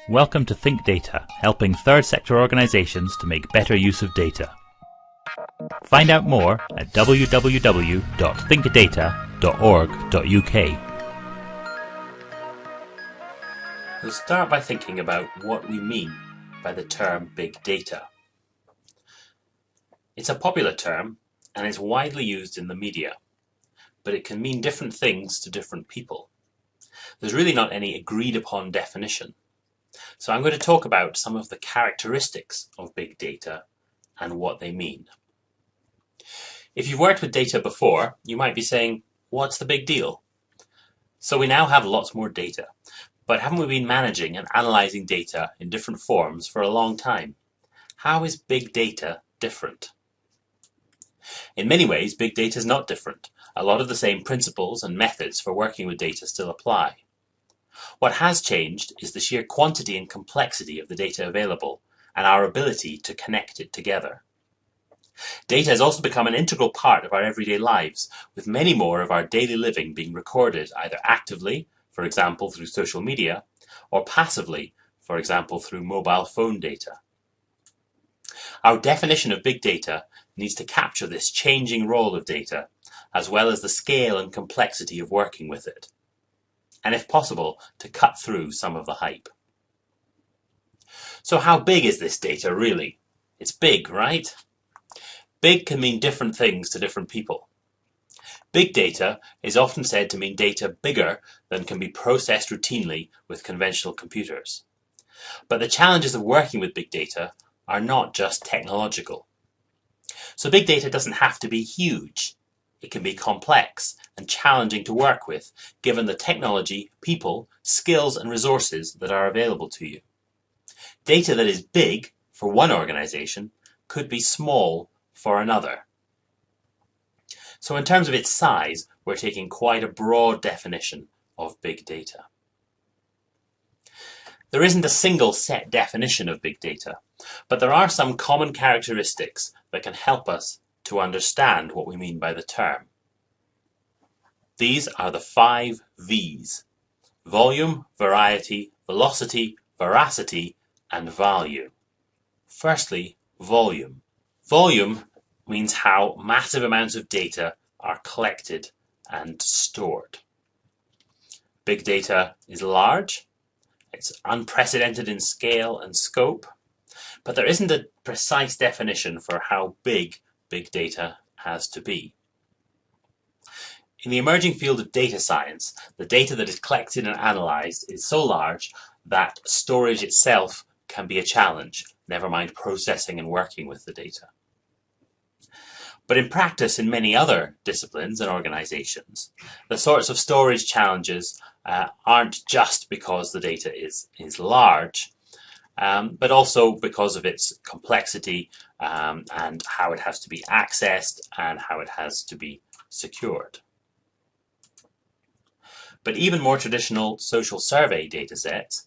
Welcome to ThinkData, helping third sector organisations to make better use of data. Find out more at www.thinkdata.org.uk. We'll start by thinking about what we mean by the term big data. It's a popular term and is widely used in the media, but it can mean different things to different people. There's really not any agreed upon definition. So I'm going to talk about some of the characteristics of big data and what they mean. If you've worked with data before, you might be saying, what's the big deal? So we now have lots more data, but haven't we been managing and analysing data in different forms for a long time? How is big data different? In many ways, big data is not different. A lot of the same principles and methods for working with data still apply. What has changed is the sheer quantity and complexity of the data available and our ability to connect it together. Data has also become an integral part of our everyday lives, with many more of our daily living being recorded either actively, for example through social media, or passively, for example through mobile phone data. Our definition of big data needs to capture this changing role of data, as well as the scale and complexity of working with it, and if possible, to cut through some of the hype. So how big is this data really? It's big, right? Big can mean different things to different people. Big data is often said to mean data bigger than can be processed routinely with conventional computers. But the challenges of working with big data are not just technological. So big data doesn't have to be huge. It can be complex and challenging to work with, given the technology, people, skills and resources that are available to you. Data that is big for one organisation could be small for another. So in terms of its size, we're taking quite a broad definition of big data. There isn't a single set definition of big data, but there are some common characteristics that can help us to understand what we mean by the term. These are the 5 V's: volume, variety, velocity, veracity, and value. Firstly, volume. Volume means how massive amounts of data are collected and stored. Big data is large, it's unprecedented in scale and scope, but there isn't a precise definition for how big data has to be. In the emerging field of data science, the data that is collected and analysed is so large that storage itself can be a challenge, never mind processing and working with the data. But in practice, in many other disciplines and organisations, the sorts of storage challenges aren't just because the data is large, but also because of its complexity and how it has to be accessed and how it has to be secured. But even more traditional social survey datasets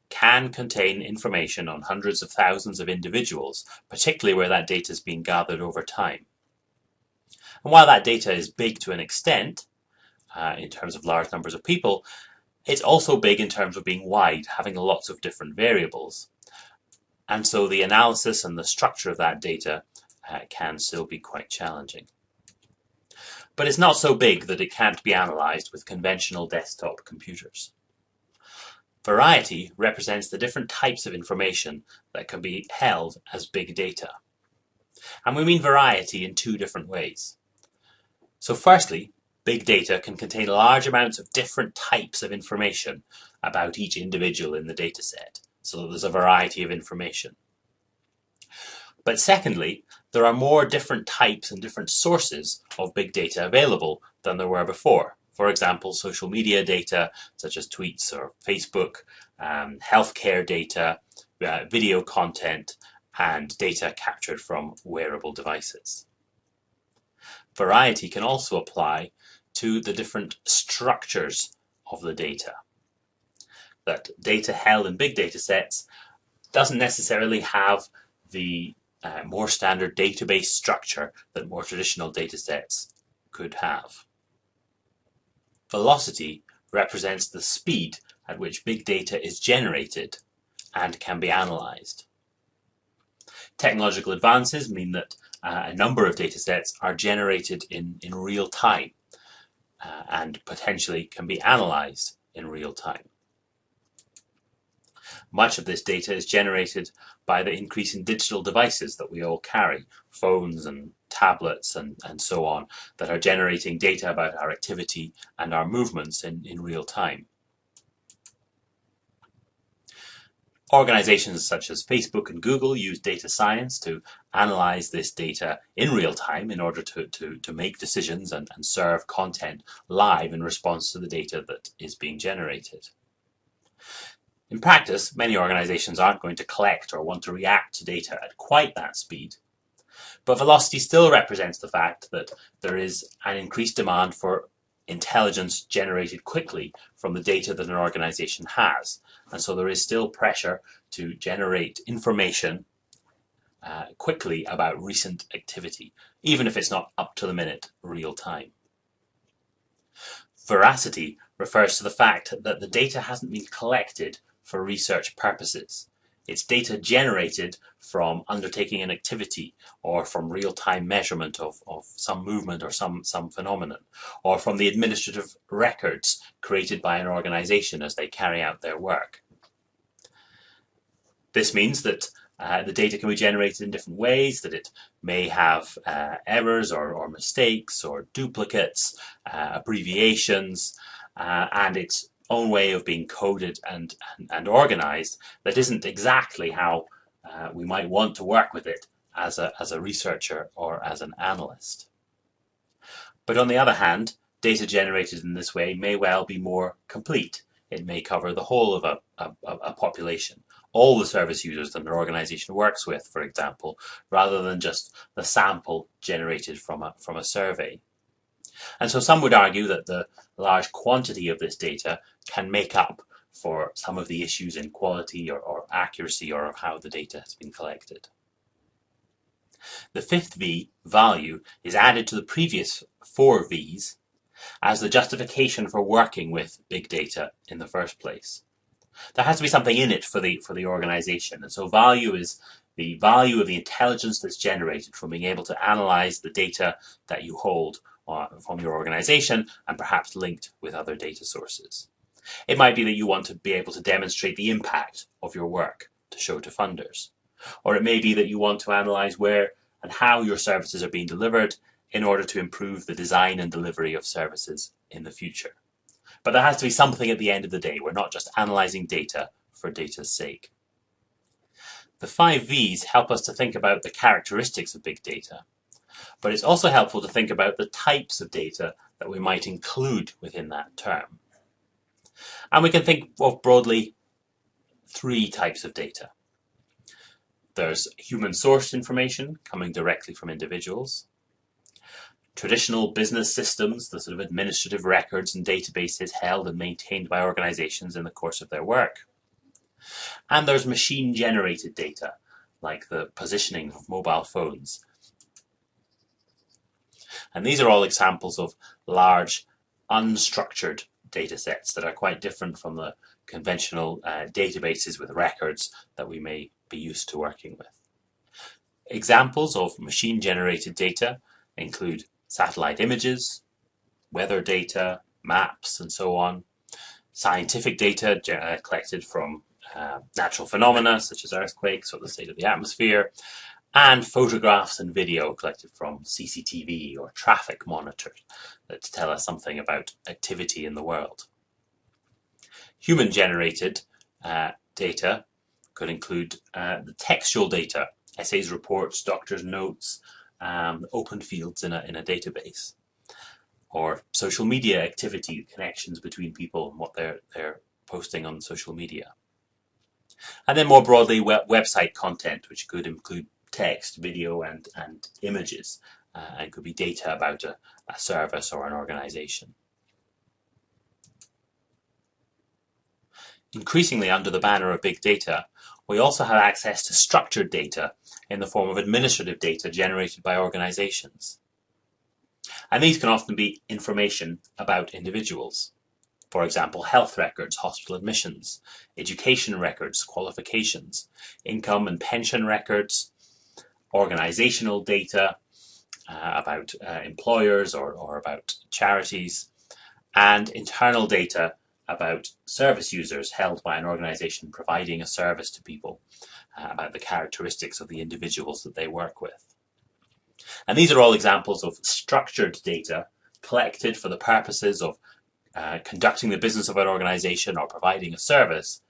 can contain information on hundreds of thousands of individuals, particularly where that data is being gathered over time. And while that data is big to an extent, in terms of large numbers of people, it's also big in terms of being wide, having lots of different variables. And so the analysis and the structure of that data can still be quite challenging. But it's not so big that it can't be analysed with conventional desktop computers. Variety represents the different types of information that can be held as big data. And we mean variety in 2 different ways. So firstly, big data can contain large amounts of different types of information about each individual in the dataset, so that there's a variety of information. But secondly, there are more different types and different sources of big data available than there were before. For example, social media data such as tweets or Facebook, healthcare data, video content, and data captured from wearable devices. Variety can also apply to the different structures of the data. That data held in big data sets doesn't necessarily have the more standard database structure that more traditional data sets could have. Velocity represents the speed at which big data is generated and can be analysed. Technological advances mean that a number of data sets are generated in real time and potentially can be analysed in real time. Much of this data is generated by the increase in digital devices that we all carry, phones and tablets and so on, that are generating data about our activity and our movements in real time. Organizations such as Facebook and Google use data science to analyze this data in real time in order to make decisions and serve content live in response to the data that is being generated. In practice, many organizations aren't going to collect or want to react to data at quite that speed. But velocity still represents the fact that there is an increased demand for intelligence generated quickly from the data that an organization has. And so there is still pressure to generate information quickly about recent activity, even if it's not up to the minute real time. Veracity refers to the fact that the data hasn't been collected for research purposes. It's data generated from undertaking an activity or from real-time measurement of some movement or some phenomenon, or from the administrative records created by an organization as they carry out their work. This means that the data can be generated in different ways, that it may have errors or mistakes or duplicates, abbreviations, and its own way of being coded and organized that isn't exactly how we might want to work with it as a researcher or as an analyst. But on the other hand, data generated in this way may well be more complete. It may cover the whole of a population, all the service users that an organization works with, for example, rather than just the sample generated from a survey. And so some would argue that the large quantity of this data can make up for some of the issues in quality or accuracy or of how the data has been collected. The fifth V, value, is added to the previous four Vs as the justification for working with big data in the first place. There has to be something in it for the organization, and so value is the value of the intelligence that's generated from being able to analyze the data that you hold from your organization and perhaps linked with other data sources. It might be that you want to be able to demonstrate the impact of your work to show to funders. Or it may be that you want to analyze where and how your services are being delivered in order to improve the design and delivery of services in the future. But there has to be something at the end of the day. We're not just analyzing data for data's sake. The 5 Vs help us to think about the characteristics of big data. But it's also helpful to think about the types of data that we might include within that term. And we can think of broadly 3 types of data. There's human-sourced information coming directly from individuals, traditional business systems, the sort of administrative records and databases held and maintained by organizations in the course of their work. And there's machine-generated data, like the positioning of mobile phones. And these are all examples of large, unstructured data sets that are quite different from the conventional databases with records that we may be used to working with. Examples of machine-generated data include satellite images, weather data, maps, and so on, scientific data collected from natural phenomena such as earthquakes or the state of the atmosphere, and photographs and video collected from CCTV or traffic monitors that tell us something about activity in the world. Human-generated data could include the textual data, essays, reports, doctors' notes, open fields in a database, or social media activity, connections between people and what they're posting on social media. And then more broadly, website content, which could include text, video, and images, and could be data about a service or an organization. Increasingly, under the banner of big data, we also have access to structured data in the form of administrative data generated by organizations. And these can often be information about individuals. For example, health records, hospital admissions, education records, qualifications, income and pension records, organizational data about employers or about charities, and internal data about service users held by an organization providing a service to people, about the characteristics of the individuals that they work with. And these are all examples of structured data collected for the purposes of conducting the business of an organization or providing a service,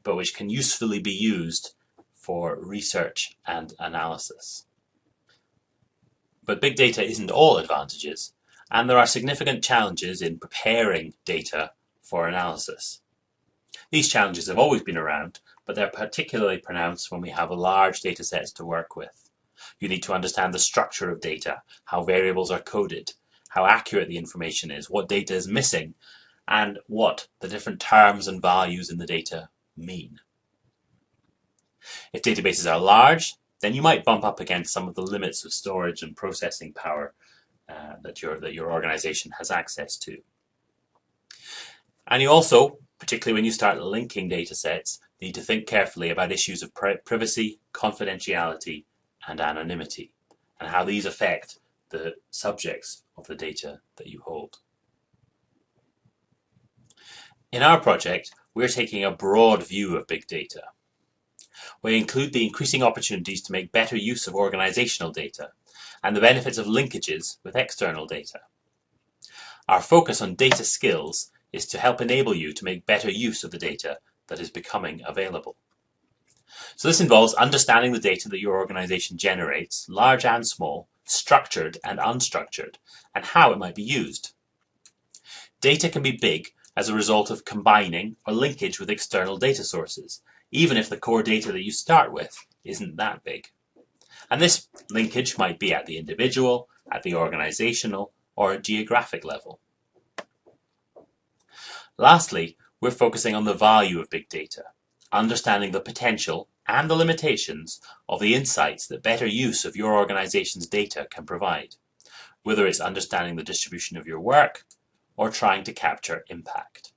but which can usefully be used for research and analysis. But big data isn't all advantages, and there are significant challenges in preparing data for analysis. These challenges have always been around, but they're particularly pronounced when we have large data sets to work with. You need to understand the structure of data, how variables are coded, how accurate the information is, what data is missing, and what the different terms and values in the data mean. If databases are large, then you might bump up against some of the limits of storage and processing power that your organization has access to. And you also, particularly when you start linking data sets, need to think carefully about issues of privacy, confidentiality, and anonymity, and how these affect the subjects of the data that you hold. In our project, we're taking a broad view of big data. We include the increasing opportunities to make better use of organizational data and the benefits of linkages with external data. Our focus on data skills is to help enable you to make better use of the data that is becoming available. So this involves understanding the data that your organization generates, large and small, structured and unstructured, and how it might be used. Data can be big as a result of combining or linkage with external data sources, even if the core data that you start with isn't that big. And this linkage might be at the individual, at the organizational, or geographic level. Lastly, we're focusing on the value of big data, understanding the potential and the limitations of the insights that better use of your organization's data can provide, whether it's understanding the distribution of your work or trying to capture impact.